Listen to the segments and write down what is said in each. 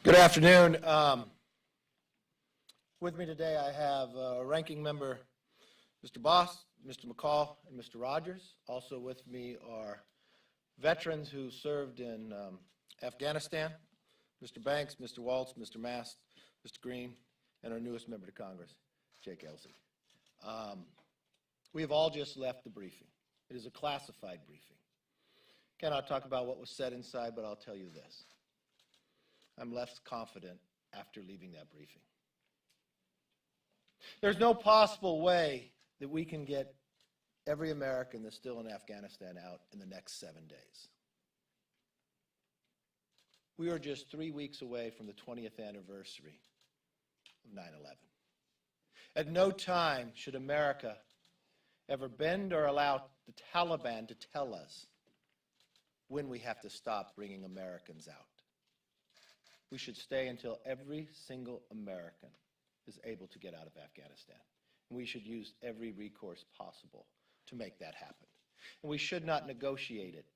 Good afternoon. With me today I have Ranking Member Mr. Boss, Mr. McCall, and Mr. Rogers. Also with me are veterans who served in Afghanistan, Mr. Banks, Mr. Waltz, Mr. Mast, Mr. Green, and our newest member to Congress, Jake Elsey. We have all just left the briefing. It is a classified briefing. Cannot talk about what was said inside, but I'll tell you this. I'm less confident after leaving that briefing. There's no possible way that we can get every American that's still in Afghanistan out in the next 7 days. We are just 3 weeks away from the 20th anniversary of 9/11. At no time should America ever bend or allow the Taliban to tell us when we have to stop bringing Americans out. We should stay until every single American is able to get out of Afghanistan. And we should use every recourse possible to make that happen. And we should not negotiate it.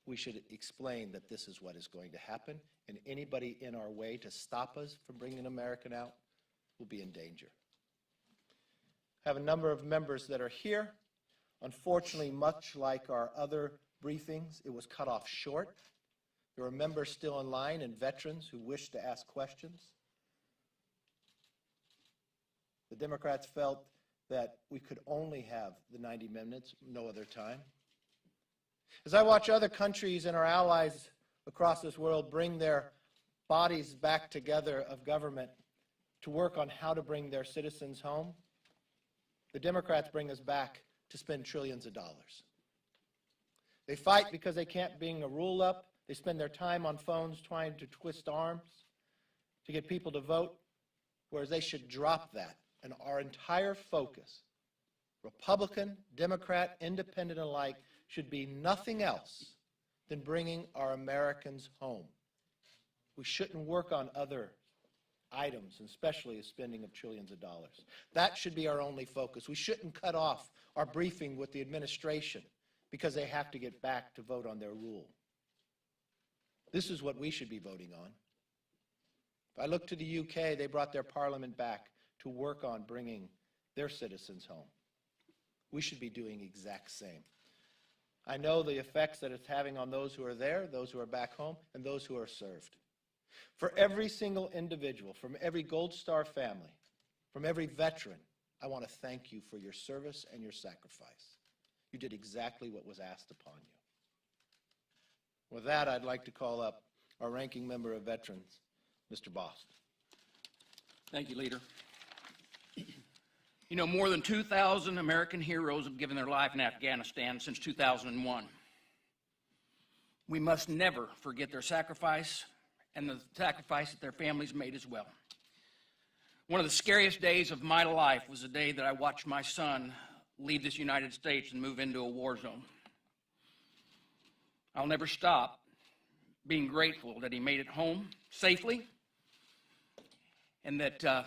We should explain that this is what is going to happen, and anybody in our way to stop us from bringing an American out will be in danger. I have a number of members that are here. Unfortunately, much like our other briefings, it was cut off short. There are members still in line and veterans who wish to ask questions. The Democrats felt that we could only have the 90 minutes, no other time. As I watch other countries and our allies across this world bring their bodies back together of government to work on how to bring their citizens home, the Democrats bring us back to spend trillions of dollars. They fight because they can't bring a rule up. They spend their time on phones trying to twist arms to get people to vote, whereas they should drop that. And our entire focus, Republican, Democrat, Independent alike, should be nothing else than bringing our Americans home. We shouldn't work on other items, and especially the spending of trillions of dollars. That should be our only focus. We shouldn't cut off our briefing with the administration because they have to get back to vote on their rule. This is what we should be voting on. If I look to the UK, they brought their parliament back to work on bringing their citizens home. We should be doing the exact same. I know the effects that it's having on those who are there, those who are back home, and those who are served. For every single individual, from every Gold Star family, from every veteran, I want to thank you for your service and your sacrifice. You did exactly what was asked upon you. With that, I'd like to call up our ranking member of veterans, Mr. Boss. Thank you, Leader. You know, more than 2,000 American heroes have given their life in Afghanistan since 2001. We must never forget their sacrifice and the sacrifice that their families made as well. One of the scariest days of my life was the day that I watched my son leave this United States and move into a war zone. I'll never stop being grateful that he made it home safely and that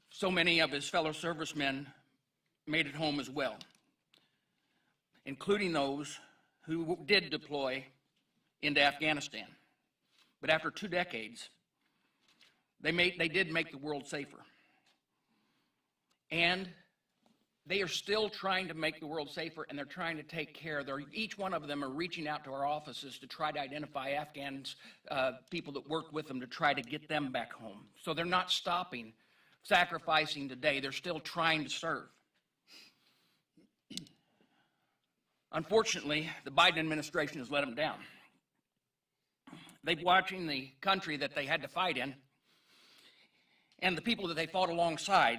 so many of his fellow servicemen made it home as well, including those who did deploy into Afghanistan. But after 2 decades, they did make the world safer. And they are still trying to make the world safer, and they're trying to take care. Each one of them are reaching out to our offices to try to identify Afghans, people that work with them, to try to get them back home. So they're not stopping sacrificing today. They're still trying to serve. Unfortunately, the Biden administration has let them down. They're watching the country that they had to fight in and the people that they fought alongside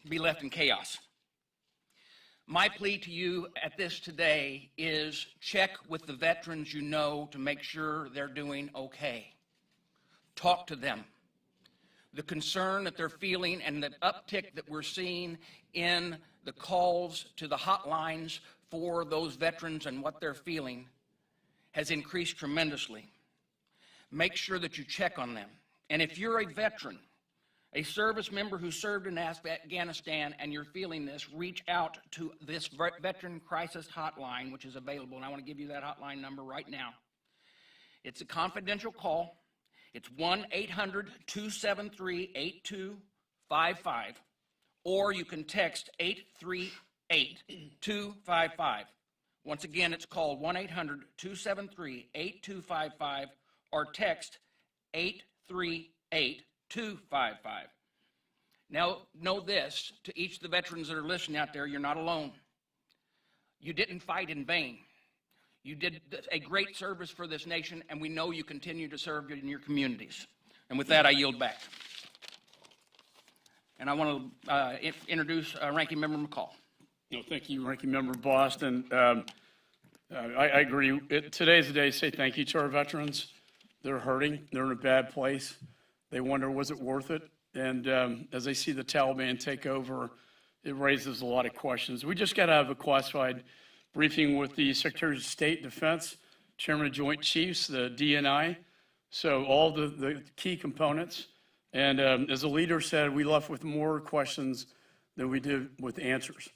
be left in chaos. My plea to you at this today is check with the veterans you know to make sure they're doing okay. Talk to them. The concern that they're feeling and the uptick that we're seeing in the calls to the hotlines for those veterans and what they're feeling has increased tremendously. Make sure that you check on them. And if you're a veteran, a service member who served in Afghanistan and you're feeling this, reach out to this Veteran Crisis Hotline, which is available, and I want to give you that hotline number right now. It's a confidential call. It's 1-800-273-8255, or you can text 838-255. Once again, it's called 1-800-273-8255, or text 838-255. Now, know this, to each of the veterans that are listening out there, you're not alone. You didn't fight in vain. You did a great service for this nation, and we know you continue to serve in your communities. And with that, I yield back. And I want to introduce Ranking Member McCall. No, thank you, Ranking Member Boston. I agree. Today's the day to say thank you to our veterans. They're hurting. They're in a bad place. They wonder, was it worth it? And as they see the Taliban take over, it raises a lot of questions. We just got to have a classified briefing with the Secretary of State Defense, Chairman of Joint Chiefs, the DNI, so all the key components. And as the leader said, we left with more questions than we did with answers.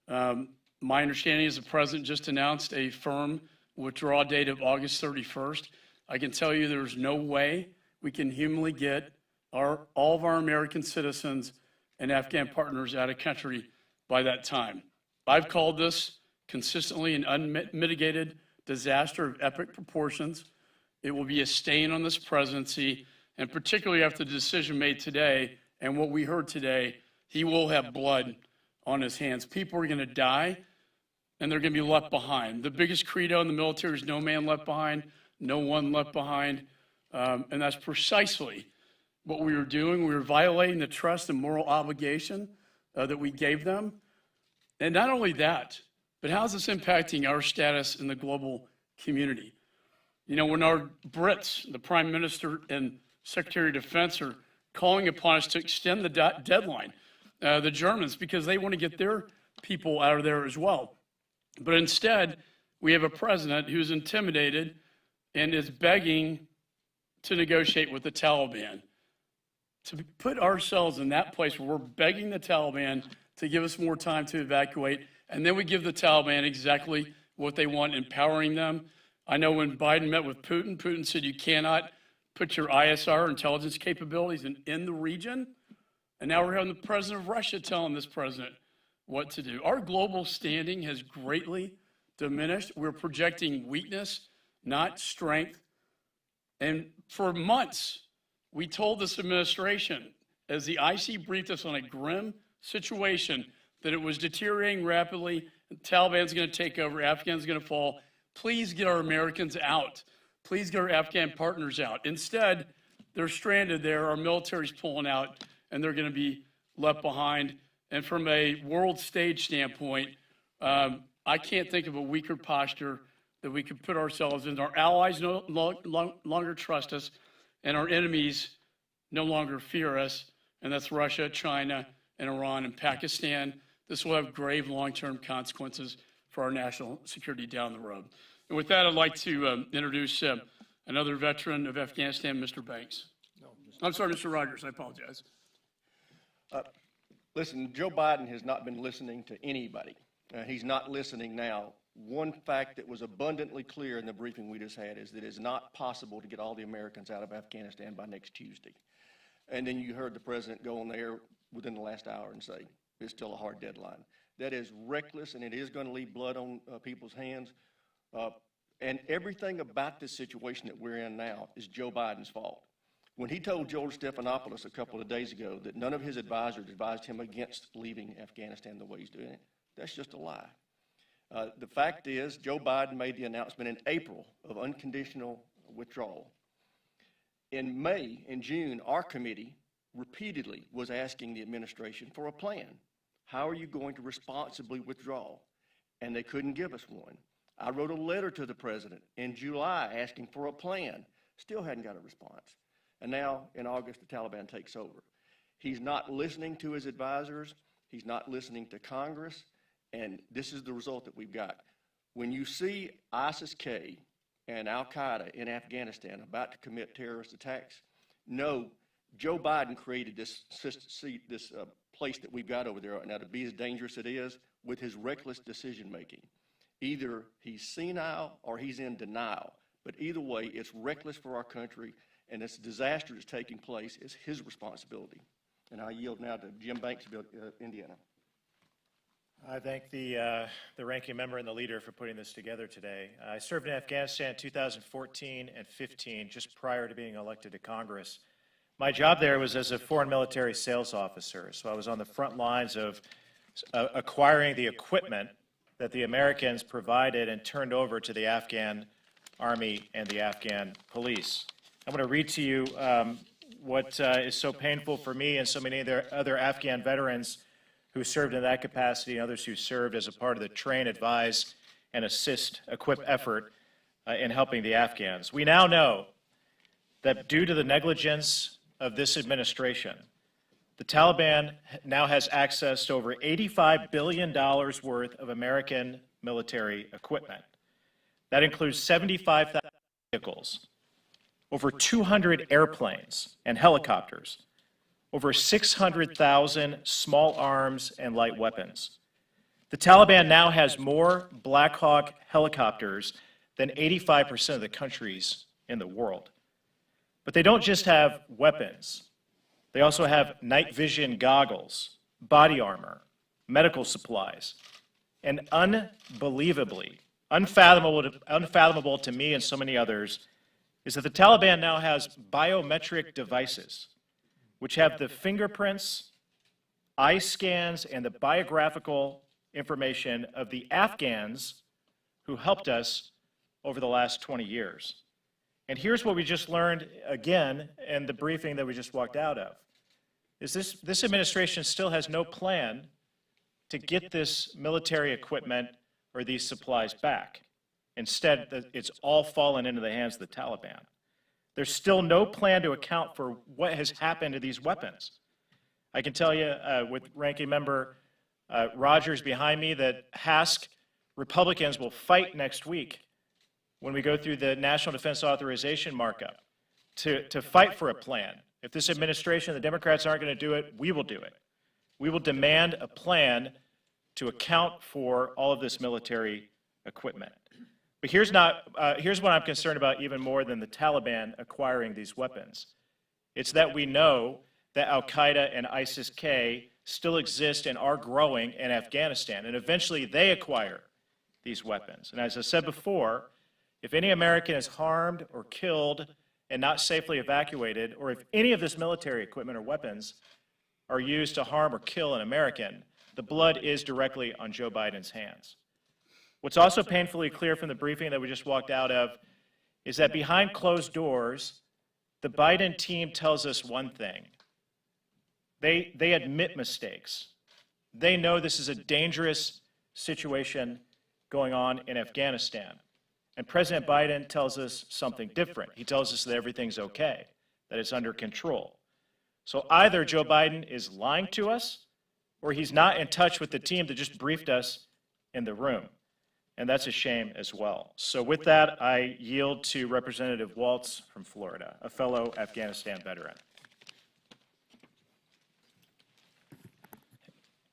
My understanding is the President just announced a firm withdrawal date of August 31st. I can tell you there's no way we can humanly get all of our American citizens and Afghan partners out of country by that time. I've called this consistently an unmitigated disaster of epic proportions. It will be a stain on this presidency, and particularly after the decision made today and what we heard today, he will have blood on his hands. People are going to die, and they're going to be left behind. The biggest credo in the military is no man left behind, no one left behind, and that's precisely what we were doing. We were violating the trust and moral obligation that we gave them. And not only that, but how's this impacting our status in the global community? You know, when our Brits, the Prime Minister and Secretary of Defense, are calling upon us to extend the deadline, the Germans, because they want to get their people out of there as well. But instead, we have a president who's intimidated and is begging to negotiate with the Taliban. To put ourselves in that place where we're begging the Taliban to give us more time to evacuate, and then we give the Taliban exactly what they want, empowering them. I know when Biden met with Putin, Putin said you cannot put your ISR intelligence capabilities in the region. And now we're having the president of Russia telling this president what to do. Our global standing has greatly diminished. We're projecting weakness, not strength. And for months, we told this administration, as the IC briefed us on a grim situation, that it was deteriorating rapidly, the Taliban's going to take over, Afghan's going to fall. Please get our Americans out. Please get our Afghan partners out. Instead, they're stranded there, our military's pulling out, and they're going to be left behind. And from a world stage standpoint, I can't think of a weaker posture that we could put ourselves in. Our allies no longer trust us, and our enemies no longer fear us, and that's Russia, China, and Iran, and Pakistan. This will have grave long-term consequences for our national security down the road. And with that, I'd like to introduce another veteran of Afghanistan, Mr. Banks. No, I'm sorry, Mr. Rogers, I apologize. Listen, Joe Biden has not been listening to anybody. He's not listening now. One fact that was abundantly clear in the briefing we just had is that it's not possible to get all the Americans out of Afghanistan by next Tuesday. And then you heard the president go on there within the last hour and say, it's still a hard deadline. That is reckless, and it is going to leave blood on people's hands. And everything about this situation that we're in now is Joe Biden's fault. When he told George Stephanopoulos a couple of days ago that none of his advisors advised him against leaving Afghanistan the way he's doing it, that's just a lie. The fact is, Joe Biden made the announcement in April of unconditional withdrawal. In May and June, our committee repeatedly was asking the administration for a plan. How are you going to responsibly withdraw? And they couldn't give us one. I wrote a letter to the president in July asking for a plan. Still hadn't got a response. And now, in August, the Taliban takes over. He's not listening to his advisors. He's not listening to Congress. And this is the result that we've got. When you see ISIS-K and Al-Qaeda in Afghanistan about to commit terrorist attacks, no, Joe Biden created this place that we've got over there right now to be as dangerous as it is with his reckless decision-making. Either he's senile or he's in denial. But either way, it's reckless for our country, and this disaster that's taking place is his responsibility. And I yield now to Jim Banks of Indiana. I thank the ranking member and the leader for putting this together today. I served in Afghanistan in 2014 and 15, just prior to being elected to Congress. My job there was as a foreign military sales officer, so I was on the front lines of acquiring the equipment that the Americans provided and turned over to the Afghan Army and the Afghan police. I'm going to read to you what is so painful for me and so many other Afghan veterans who served in that capacity and others who served as a part of the train, advise, and assist, equip effort in helping the Afghans. We now know that due to the negligence of this administration, the Taliban now has access to over $85 billion worth of American military equipment. That includes 75,000 vehicles, over 200 airplanes and helicopters, over 600,000 small arms and light weapons. The Taliban now has more Black Hawk helicopters than 85% of the countries in the world. But they don't just have weapons. They also have night vision goggles, body armor, medical supplies, and unbelievably, unfathomable to me and so many others, is that the Taliban now has biometric devices which have the fingerprints, eye scans, and the biographical information of the Afghans who helped us over the last 20 years. And here's what we just learned again in the briefing that we just walked out of, is this administration still has no plan to get this military equipment or these supplies back. Instead, it's all fallen into the hands of the Taliban. There's still no plan to account for what has happened to these weapons. I can tell you with Ranking Member Rogers behind me that HASC Republicans will fight next week when we go through the National Defense Authorization markup to fight for a plan. If this administration, the Democrats aren't going to do it, we will do it. We will demand a plan to account for all of this military equipment. But here's what I'm concerned about even more than the Taliban acquiring these weapons. It's that we know that Al-Qaeda and ISIS-K still exist and are growing in Afghanistan, and eventually they acquire these weapons. And as I said before, if any American is harmed or killed and not safely evacuated, or if any of this military equipment or weapons are used to harm or kill an American, the blood is directly on Joe Biden's hands. What's also painfully clear from the briefing that we just walked out of is that behind closed doors, the Biden team tells us one thing. They admit mistakes. They know this is a dangerous situation going on in Afghanistan. And President Biden tells us something different. He tells us that everything's okay, that it's under control. So either Joe Biden is lying to us, or he's not in touch with the team that just briefed us in the room. And that's a shame as well. So with that, I yield to Representative Waltz from Florida, a fellow Afghanistan veteran.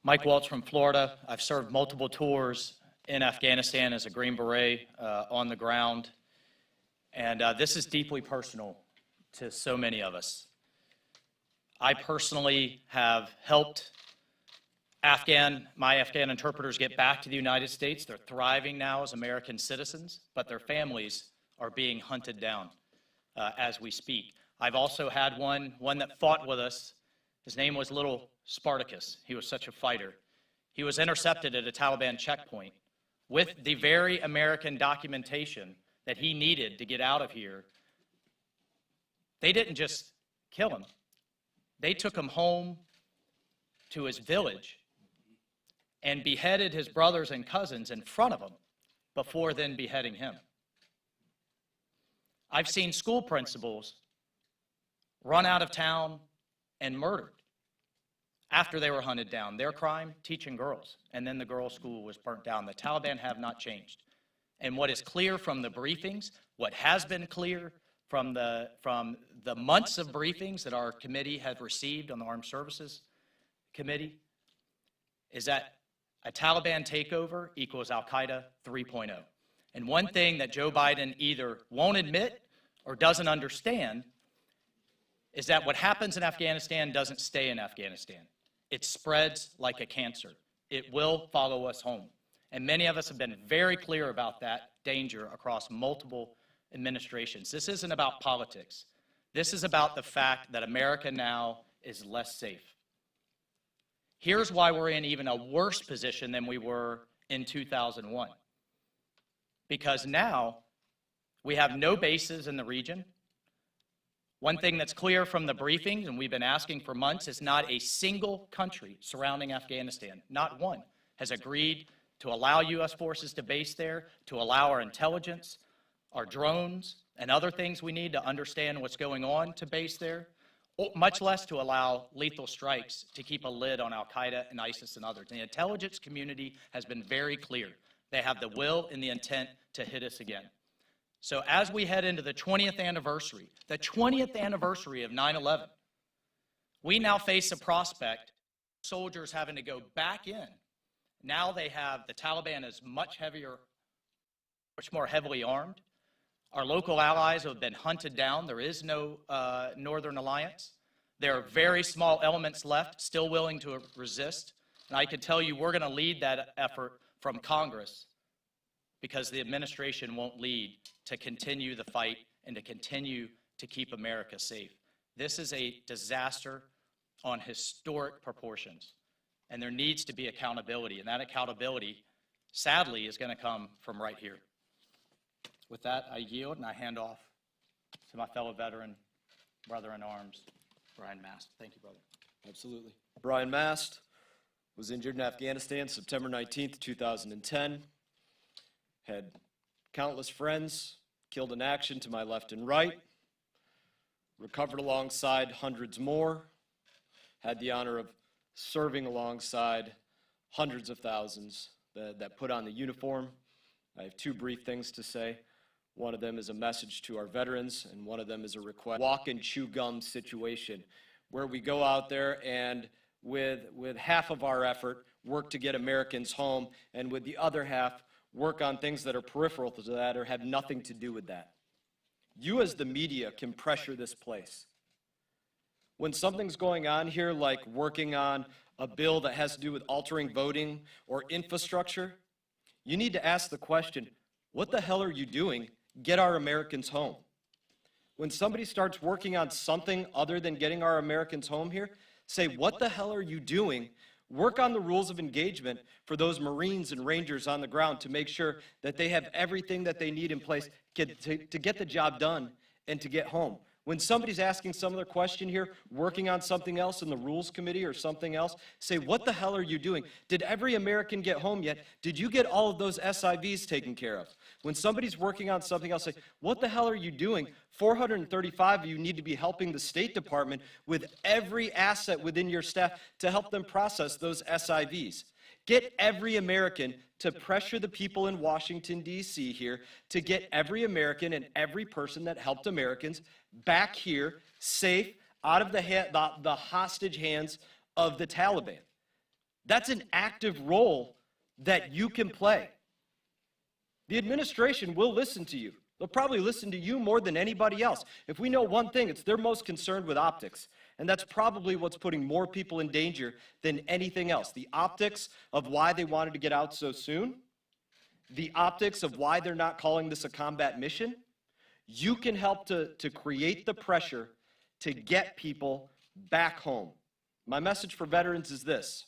Mike Waltz from Florida. I've served multiple tours in Afghanistan as a Green Beret on the ground. And this is deeply personal to so many of us. I personally have helped my Afghan interpreters get back to the United States. They're thriving now as American citizens, but their families are being hunted down as we speak. I've also had one that fought with us. His name was Little Spartacus. He was such a fighter. He was intercepted at a Taliban checkpoint with the very American documentation that he needed to get out of here. They didn't just kill him. They took him home to his village and beheaded his brothers and cousins in front of him before then beheading him. I've seen school principals run out of town and murdered after they were hunted down. Their crime, teaching girls, and then the girls' school was burnt down. The Taliban have not changed. And what is clear from the briefings, what has been clear from the months of briefings that our committee had received on the Armed Services Committee, is that a Taliban takeover equals Al-Qaeda 3.0. And one thing that Joe Biden either won't admit or doesn't understand is that what happens in Afghanistan doesn't stay in Afghanistan. It spreads like a cancer. It will follow us home. And many of us have been very clear about that danger across multiple administrations. This isn't about politics. This is about the fact that America now is less safe. Here's why we're in even a worse position than we were in 2001. Because now we have no bases in the region. One thing that's clear from the briefings, and we've been asking for months, is not a single country surrounding Afghanistan, not one, has agreed to allow U.S. forces to base there, to allow our intelligence, our drones, and other things we need to understand what's going on to base there, much less to allow lethal strikes to keep a lid on al-Qaeda and ISIS and others. And the intelligence community has been very clear. They have the will and the intent to hit us again. So as we head into the 20th anniversary of 9/11, we now face a prospect of soldiers having to go back in. Now they have, the Taliban is much more heavily armed. Our local allies have been hunted down. There is no Northern Alliance. There are very small elements left, still willing to resist. And I can tell you we're going to lead that effort from Congress, because the administration won't lead to continue the fight and to continue to keep America safe. This is a disaster on historic proportions, and there needs to be accountability, and that accountability, sadly, is going to come from right here. With that, I yield and I hand off to my fellow veteran, brother-in-arms, Brian Mast. Thank you, brother. Absolutely. Brian Mast was injured in Afghanistan September 19th, 2010. Had countless friends killed in action to my left and right. Recovered alongside hundreds more. Had the honor of serving alongside hundreds of thousands that put on the uniform. I have two brief things to say. One of them is a message to our veterans, and one of them is a request. Walk and chew gum situation, where we go out there and with half of our effort work to get Americans home, and with the other half work on things that are peripheral to that or have nothing to do with that. You as the media can pressure this place. When something's going on here, like working on a bill that has to do with altering voting or infrastructure, you need to ask the question, what the hell are you doing? Get our Americans home. When somebody starts working on something other than getting our Americans home here, say, what the hell are you doing? Work on the rules of engagement for those Marines and Rangers on the ground to make sure that they have everything that they need in place to get the job done and to get home. When somebody's asking some other question here, working on something else in the Rules Committee or something else, say, what the hell are you doing? Did every American get home yet? Did you get all of those SIVs taken care of? When somebody's working on something else, say, what the hell are you doing? 435 of you need to be helping the State Department with every asset within your staff to help them process those SIVs. Get every American to pressure the people in Washington, D.C. here to get every American and every person that helped Americans back here safe out of the hostage hands of the Taliban. That's an active role that you can play. The administration will listen to you. They'll probably listen to you more than anybody else. If we know one thing, it's they're most concerned with optics. And that's probably what's putting more people in danger than anything else. The optics of why they wanted to get out so soon, the optics of why they're not calling this a combat mission. You can help to create the pressure to get people back home. My message for veterans is this,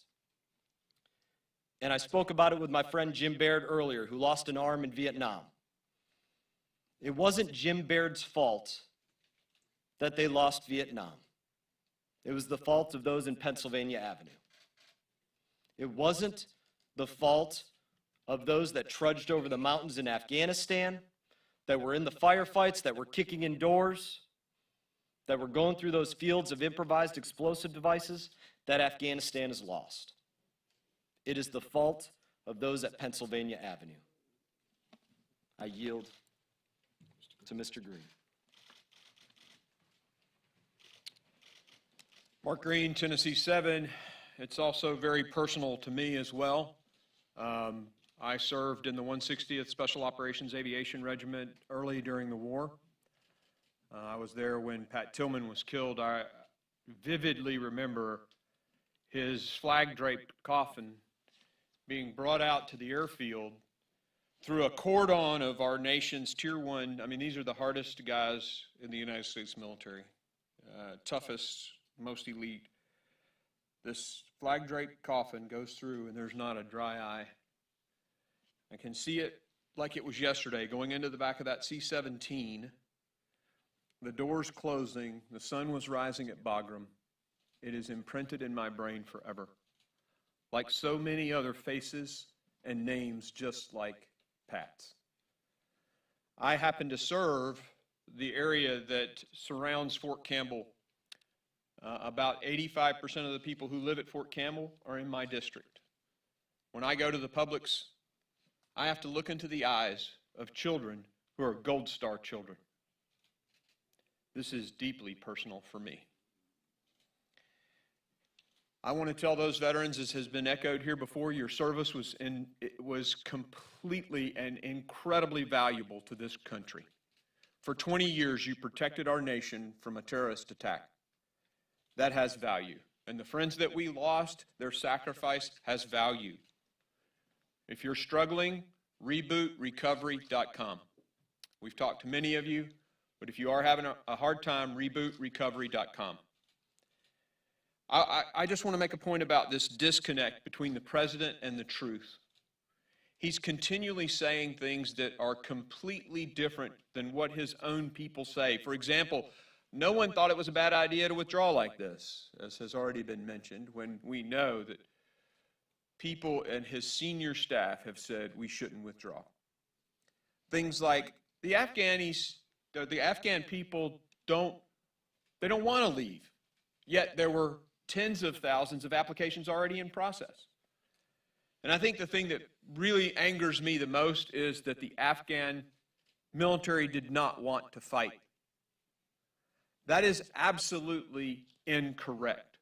and I spoke about it with my friend Jim Baird earlier, who lost an arm in Vietnam. It wasn't Jim Baird's fault that they lost Vietnam. It was the fault of those in Pennsylvania Avenue. It wasn't the fault of those that trudged over the mountains in Afghanistan, that were in the firefights, that were kicking in doors, that were going through those fields of improvised explosive devices, that Afghanistan is lost. It is the fault of those at Pennsylvania Avenue. I yield to Mr. Green. Mark Green, Tennessee 7. It's also very personal to me as well. I served in the 160th Special Operations Aviation Regiment early during the war. I was there when Pat Tillman was killed. I vividly remember his flag-draped coffin being brought out to the airfield through a cordon of our nation's Tier 1. I mean, these are the hardest guys in the United States military, toughest, most elite. This flag-draped coffin goes through, and there's not a dry eye. I can see it like it was yesterday, going into the back of that C-17, the doors closing, the sun was rising at Bagram. It is imprinted in my brain forever, like so many other faces and names just like Pat's. I happen to serve the area that surrounds Fort Campbell. About 85% of the people who live at Fort Campbell are in my district. When I go to the Publix, I have to look into the eyes of children who are Gold Star children. This is deeply personal for me. I want to tell those veterans, as has been echoed here before, your service was completely and incredibly valuable to this country. For 20 years, you protected our nation from a terrorist attack. That has value. And the friends that we lost, their sacrifice has value. If you're struggling, rebootrecovery.com. We've talked to many of you, but if you are having a hard time, rebootrecovery.com. I just want to make a point about this disconnect between the president and the truth. He's continually saying things that are completely different than what his own people say. For example, no one thought it was a bad idea to withdraw like this, as has already been mentioned, when we know that people and his senior staff have said we shouldn't withdraw. Things like the Afghan people don't want to leave, yet there were tens of thousands of applications already in process. And I think the thing that really angers me the most is that the Afghan military did not want to fight. That is absolutely incorrect.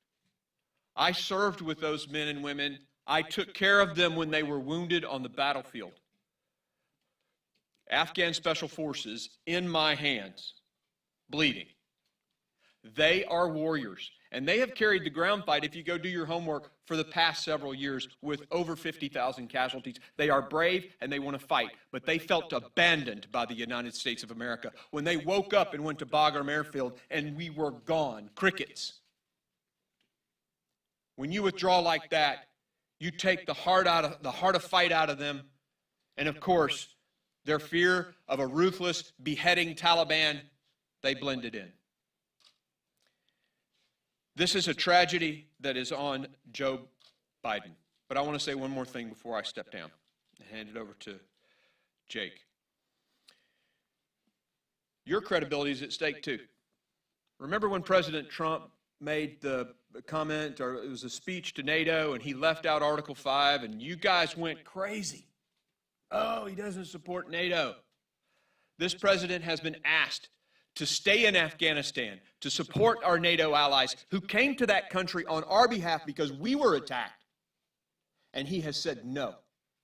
I served with those men and women. I took care of them when they were wounded on the battlefield. Afghan Special Forces in my hands, bleeding. They are warriors, and they have carried the ground fight, if you go do your homework, for the past several years with over 50,000 casualties. They are brave and they want to fight, but they felt abandoned by the United States of America when they woke up and went to Bagram Airfield and we were gone, crickets. When you withdraw like that, you take the heart of fight out of them, and of course, their fear of a ruthless, beheading Taliban, they blended in. This is a tragedy that is on Joe Biden. But I want to say one more thing before I step down and hand it over to Jake. Your credibility is at stake too. Remember when President Trump made the comment, or it was a speech to NATO, and he left out Article 5, and you guys went crazy. Oh, he doesn't support NATO. This president has been asked to stay in Afghanistan, to support our NATO allies who came to that country on our behalf because we were attacked. And he has said, no,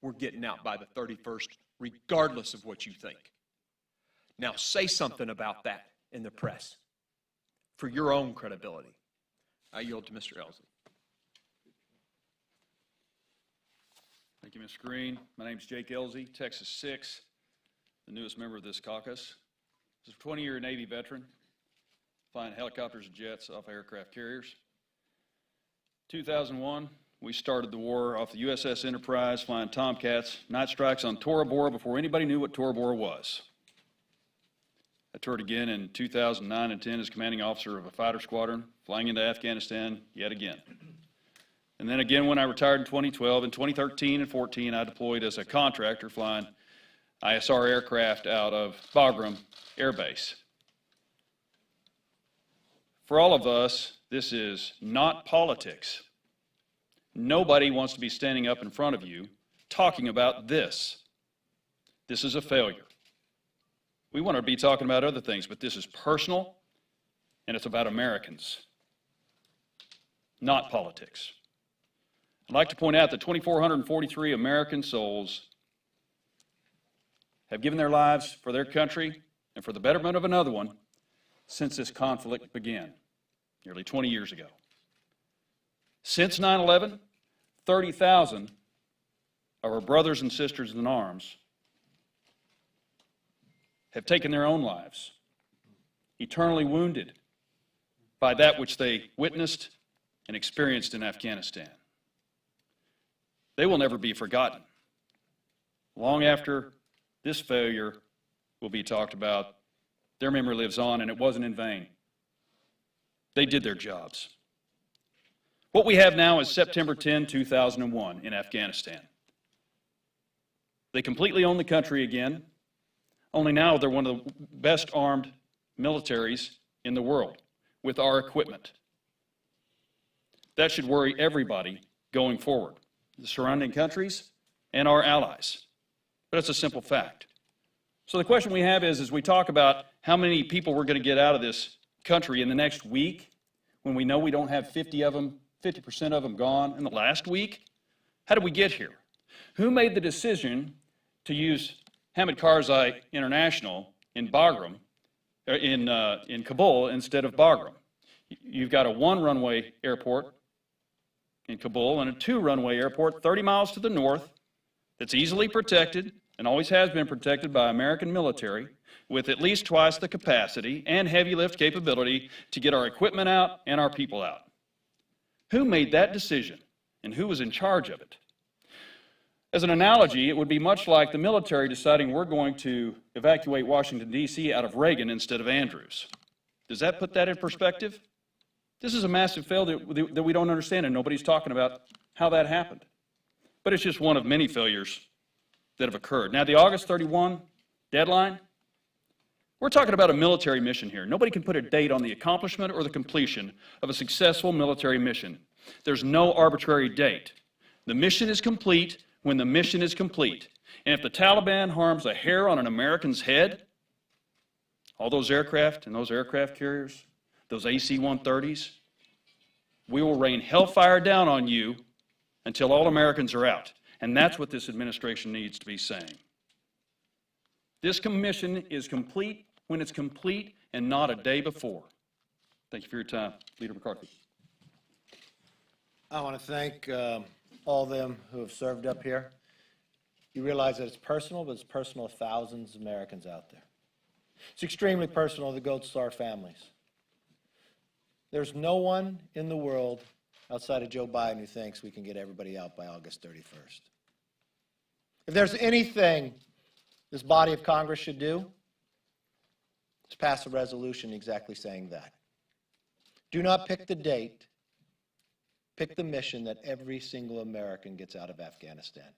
we're getting out by the 31st, regardless of what you think. Now say something about that in the press for your own credibility. I yield to Mr. Elsley. Thank you, Mr. Green. My name is Jake Elsley, Texas 6, the newest member of this caucus. This is a 20-year Navy veteran, flying helicopters and jets off aircraft carriers. 2001, we started the war off the USS Enterprise, flying Tomcats, night strikes on Tora Bora before anybody knew what Tora Bora was. I toured again in 2009 and 10 as commanding officer of a fighter squadron, flying into Afghanistan yet again. And then again when I retired in 2012, in 2013 and 14, I deployed as a contractor flying ISR aircraft out of Bagram Air Base. For all of us, this is not politics. Nobody wants to be standing up in front of you talking about this. This is a failure. We want to be talking about other things, but this is personal, and it's about Americans, not politics. I'd like to point out that 2,443 American souls have given their lives for their country and for the betterment of another one since this conflict began, nearly 20 years ago. Since 9/11, 30,000 of our brothers and sisters in arms have taken their own lives, eternally wounded by that which they witnessed and experienced in Afghanistan. They will never be forgotten. Long after this failure will be talked about, their memory lives on, and it wasn't in vain. They did their jobs. What we have now is September 10, 2001 in Afghanistan. They completely own the country again, only now they're one of the best armed militaries in the world with our equipment. That should worry everybody going forward, the surrounding countries and our allies. But it's a simple fact. So the question we have is, as we talk about how many people we're going to get out of this country in the next week, when we know we don't have 50% of them gone in the last week, how did we get here? Who made the decision to use Hamid Karzai International in Bagram, in Kabul instead of Bagram? You've got a one-runway airport in Kabul and a two-runway airport 30 miles to the north that's easily protected and always has been protected by American military with at least twice the capacity and heavy lift capability to get our equipment out and our people out. Who made that decision and who was in charge of it? As an analogy, it would be much like the military deciding we're going to evacuate Washington, D.C. out of Reagan instead of Andrews. Does that put that in perspective? This is a massive failure that we don't understand, and nobody's talking about how that happened. But it's just one of many failures that have occurred. Now, the August 31 deadline, we're talking about a military mission here. Nobody can put a date on the accomplishment or the completion of a successful military mission. There's no arbitrary date. The mission is complete when the mission is complete. And if the Taliban harms a hair on an American's head, all those aircraft and those aircraft carriers, those AC-130s, we will rain hellfire down on you until all Americans are out. And that's what this administration needs to be saying. This mission is complete when it's complete and not a day before. Thank you for your time, Leader McCarthy. I want to thank all of them who have served up here. You realize that it's personal, but it's personal to thousands of Americans out there. It's extremely personal to the Gold Star families. There's no one in the world outside of Joe Biden who thinks we can get everybody out by August 31st. If there's anything this body of Congress should do, it's pass a resolution exactly saying that. Do not pick the date. Pick the mission that every single American gets out of Afghanistan,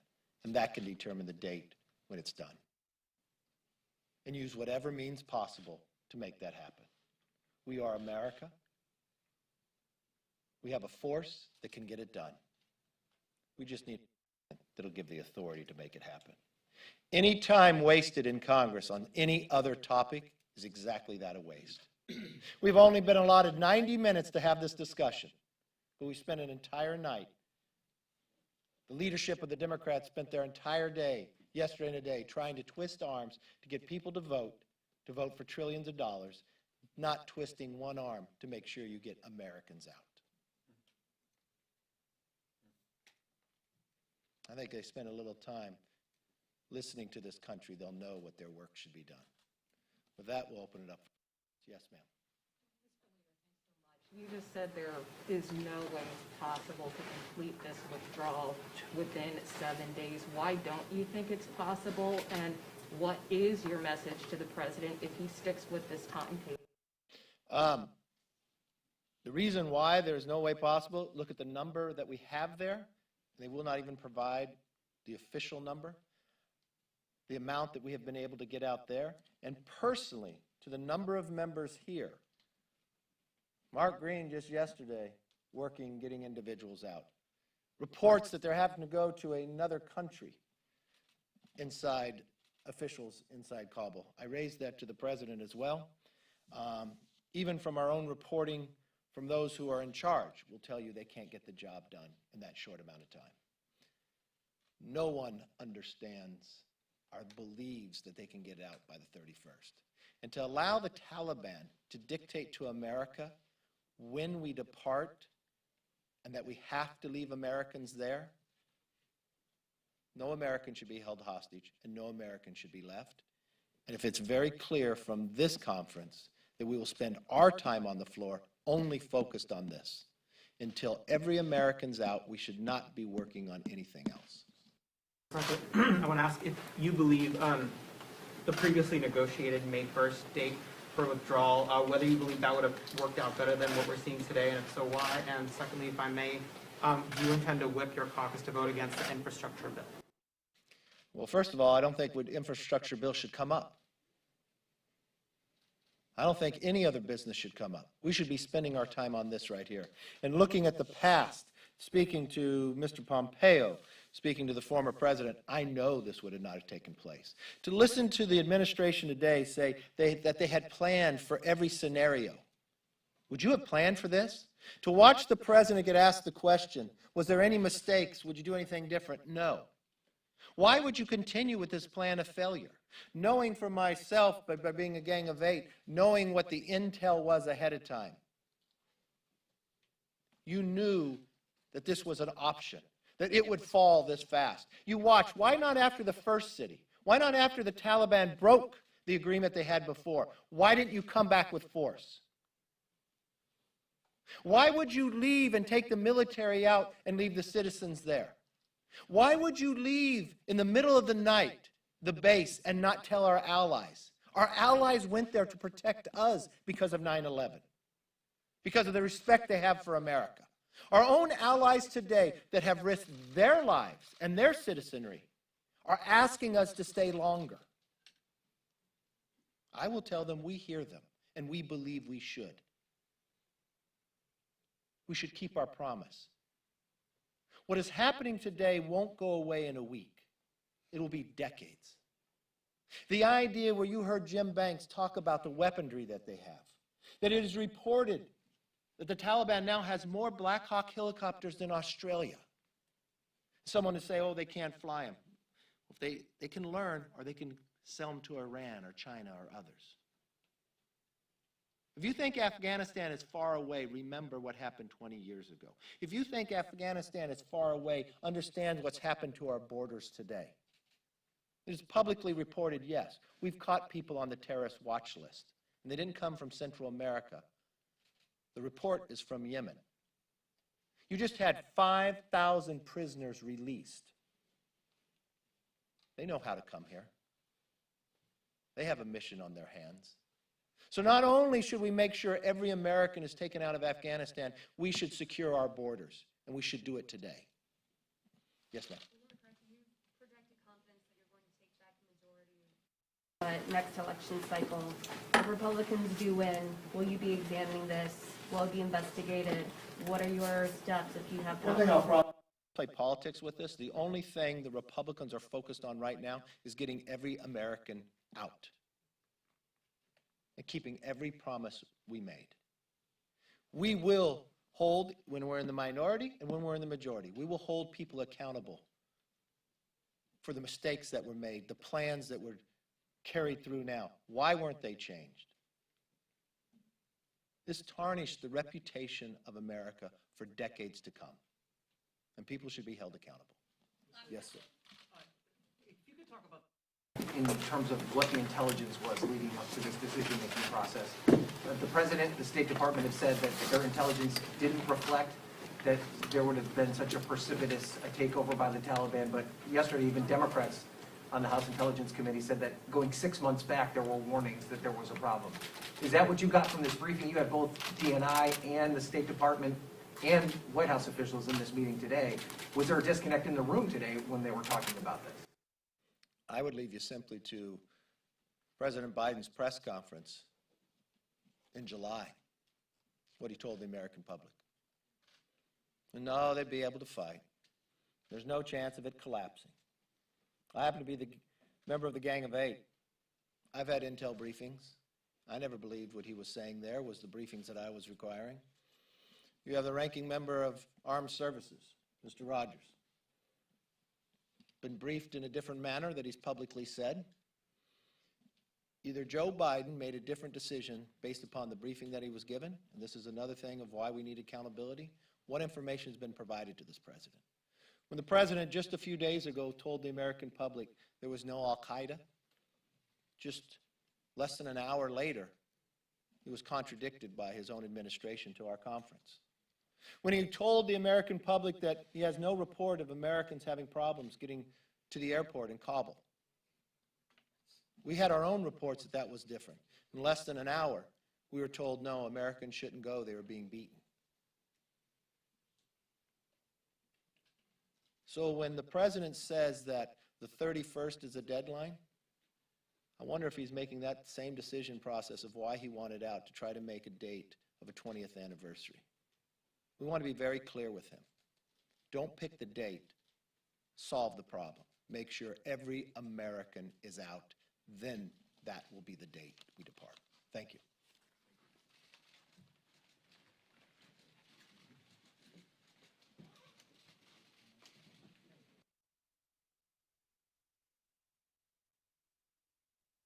and that can determine the date when it's done. And use whatever means possible to make that happen. We are America. We have a force that can get it done. We just need that'll give the authority to make it happen. Any time wasted in Congress on any other topic is exactly that, a waste. We've only been allotted 90 minutes to have this discussion, but we spent an entire night. The leadership of the Democrats spent their entire day, yesterday and today, trying to twist arms to get people to vote for trillions of dollars, not twisting one arm to make sure you get Americans out. I think they spend a little time listening to this country, they'll know what their work should be done. With that, we'll open it up. Yes, ma'am. You just said there is no way possible to complete this withdrawal within 7 days. Why don't you think it's possible? And what is your message to the president if he sticks with this timetable? The reason why there's no way possible, look at the number that we have there. They will not even provide the official number, the amount that we have been able to get out there. And personally, to the number of members here, Mark Green just yesterday working, getting individuals out. Reports that they're having to go to another country inside officials inside Kabul. I raised that to the president as well. Even from our own reporting from those who are in charge will tell you they can't get the job done in that short amount of time. No one understands believes that they can get out by the 31st. And to allow the Taliban to dictate to America when we depart and that we have to leave Americans there, no American should be held hostage and no American should be left. And if it's very clear from this conference that we will spend our time on the floor only focused on this, until every American's out, we should not be working on anything else. I want to ask if you believe the previously negotiated May 1st date for withdrawal, whether you believe that would have worked out better than what we're seeing today, and if so, why? And secondly, if I may, do you intend to whip your caucus to vote against the infrastructure bill? Well, first of all, I don't think the infrastructure bill should come up. I don't think any other business should come up. We should be spending our time on this right here. And looking at the past, speaking to Mr. Pompeo, speaking to the former president, I know this would not have taken place. To listen to the administration today say that they had planned for every scenario. Would you have planned for this? To watch the president get asked the question, was there any mistakes? Would you do anything different? No. Why would you continue with this plan of failure? Knowing for myself, by being a Gang of 8, knowing what the intel was ahead of time, you knew that this was an option, that it would fall this fast. You watch. Why not after the first city? Why not after the Taliban broke the agreement they had before? Why didn't you come back with force? Why would you leave and take the military out and leave the citizens there? Why would you leave in the middle of the night the base and not tell our allies? Our allies went there to protect us because of 9/11, because of the respect they have for America. Our own allies today that have risked their lives and their citizenry are asking us to stay longer. I will tell them we hear them, and we believe we should. We should keep our promise. What is happening today won't go away in a week. It will be decades. The idea where you heard Jim Banks talk about the weaponry that they have, that it is reported that the Taliban now has more Black Hawk helicopters than Australia. Someone to say, oh, they can't fly them. If they can learn, or they can sell them to Iran or China or others. If you think Afghanistan is far away, remember what happened 20 years ago. If you think Afghanistan is far away, understand what's happened to our borders today. It is publicly reported, yes, we've caught people on the terrorist watch list, and they didn't come from Central America. The report is from Yemen. You just had 5,000 prisoners released. They know how to come here. They have a mission on their hands. So not only should we make sure every American is taken out of Afghanistan, we should secure our borders, and we should do it today. Yes, ma'am. Next election cycle, if Republicans do win, will you be examining this? Will it be investigated? What are your steps if you have? One thing I'll probably play politics with this. The only thing the Republicans are focused on right now is getting every American out and keeping every promise we made. We will hold, when we're in the minority and when we're in the majority, we will hold people accountable for the mistakes that were made, the plans that were carried through now. Why weren't they changed? This tarnished the reputation of America for decades to come, and people should be held accountable. Yes, sir. If you could talk about in terms of what the intelligence was leading up to this decision-making process. The President, the State Department have said that their intelligence didn't reflect that there would have been such a precipitous takeover by the Taliban, but yesterday even Democrats on the House Intelligence Committee said that going 6 months back there were warnings that there was a problem. Is that what you got from this briefing? You had both DNI and the State Department and White House officials in this meeting today. Was there a disconnect in the room today when they were talking about this? I would leave you simply to President Biden's press conference in July, what he told the American public. And no, they'd be able to fight. There's no chance of it collapsing. I happen to be the member of the Gang of 8. I've had intel briefings. I never believed what he was saying there was the briefings that I was requiring. You have the ranking member of Armed Services, Mr. Rogers. been briefed in a different manner that he's publicly said. Either Joe Biden made a different decision based upon the briefing that he was given, and this is another thing of why we need accountability. What information has been provided to this president? When the president just a few days ago told the American public there was no Al-Qaeda, just less than an hour later, he was contradicted by his own administration to our conference. When he told the American public that he has no report of Americans having problems getting to the airport in Kabul, we had our own reports that that was different. In less than an hour, we were told, no, Americans shouldn't go, they were being beaten. So when the president says that the 31st is a deadline, I wonder if he's making that same decision process of why he wanted out to try to make a date of a 20th anniversary. We want to be very clear with him. Don't pick the date, solve the problem. Make sure every American is out. Then that will be the date we depart. Thank you.